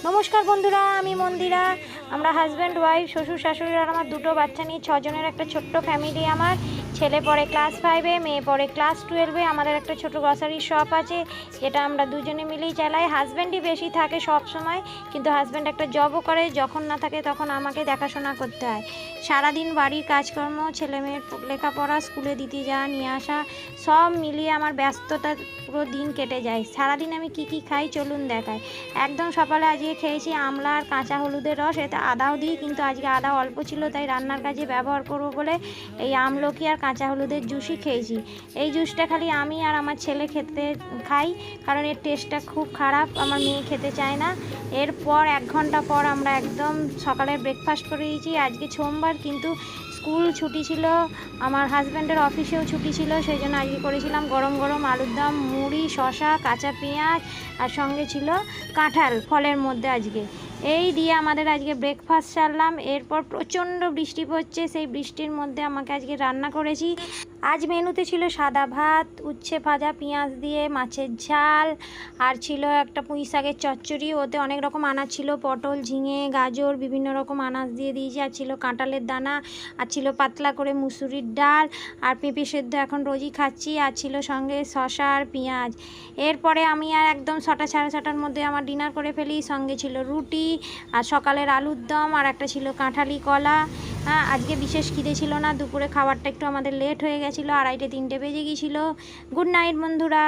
নমস্কার বন্ধুরা, আমি মন্দিরা। আমরা হাজব্যান্ড ওয়াইফ, শ্বশুর শাশুড়ি আর আমার দুটো বাচ্চা নিয়ে 6 জনের একটা ছোট্ট ফ্যামিলি। আমার ছেলে পড়ে ক্লাস 5-এ, মেয়ে পড়ে ক্লাস 12-এ। আমাদের একটা ছোট গ্রসারি শপ আছে, যেটা আমরা দুজনে মিলেই চালাই। হাজব্যান্ডই বেশি থাকে সব সময়, কিন্তু হাজব্যান্ড একটা জবও করে, যখন না থাকে তখন আমাকে দেখাশোনা করতে হয়। সারাদিন বাড়ির কাজকর্ম, ছেলে মেয়ের লেখাপড়া, স্কুলে দিতে যাওয়া নিয়ে আসা, সব মিলিয়ে আমার ব্যস্ততা পুরো দিন কেটে যায়। সারাদিন আমি কি কি খাই চলুন দেখাই। একদম সকালে আজকে খেয়েছি আমলা আর কাঁচা হলুদের রস, এতে আদাও দিই, কিন্তু আজকে আদা অল্প ছিল তাই রান্নার কাজে ব্যবহার করব বলে এই আমলকি আর কাঁচা হলুদের জুসই খেয়েছি। এই জুসটা খালি আমি আর আমার ছেলে খেতে খাই, কারণ এর টেস্টটা খুব খারাপ, আমার মেয়ে খেতে চায় না। এরপর 1 ঘন্টা পর আমরা একদম সকালে ব্রেকফাস্ট করে দিয়েছি। আজকে সোমবার, কিন্তু স্কুল ছুটি ছিল, আমার হাজব্যান্ডের অফিসেও ছুটি ছিল, সেই জন্য আজকে করেছিলাম গরম গরম আলুর দম, মুড়ি, শসা, কাঁচা পেঁয়াজ, আর সঙ্গে ছিল কাঁঠাল ফলের মধ্যে। আজকে এই দিয়ে আমাদের আজকে ব্রেকফাস্ট সারলাম। এরপর প্রচণ্ড বৃষ্টি পড়ছে, সেই বৃষ্টির মধ্যে আমাকে আজকে রান্না করেছি। আজ মেনুতে ছিল সাদা ভাত, উচ্ছে ভাজা পেঁয়াজ দিয়ে, মাছের ঝাল, আর ছিল একটা পুঁই শাকের চচ্চড়ি। ওতে অনেক রকম আনাজ ছিল, পটল, ঝিঙে, গাজর, বিভিন্ন রকম আনাজ দিয়ে দিয়েছি। আর ছিল কাঁঠালের দানা, আর ছিল পাতলা করে মুসুরির ডাল, আর পেঁপে সেদ্ধ এখন রোজই খাচ্ছি, আর ছিল সঙ্গে শসা আর পেঁয়াজ। এরপরে আমি আর একদম 6টা সাড়ে 6টার মধ্যে আমার ডিনার করে ফেলি। সঙ্গে ছিল রুটি, আর সকালের আলুর দম, আর একটা ছিল কাঁঠালি কলা। আজকে বিশেষ খিদে ছিল না, দুপুরে খাবারটা একটু আমাদের লেট হয়ে গেছিলো, 2:30-3টে বেজে গিয়েছিলো। গুড নাইট বন্ধুরা।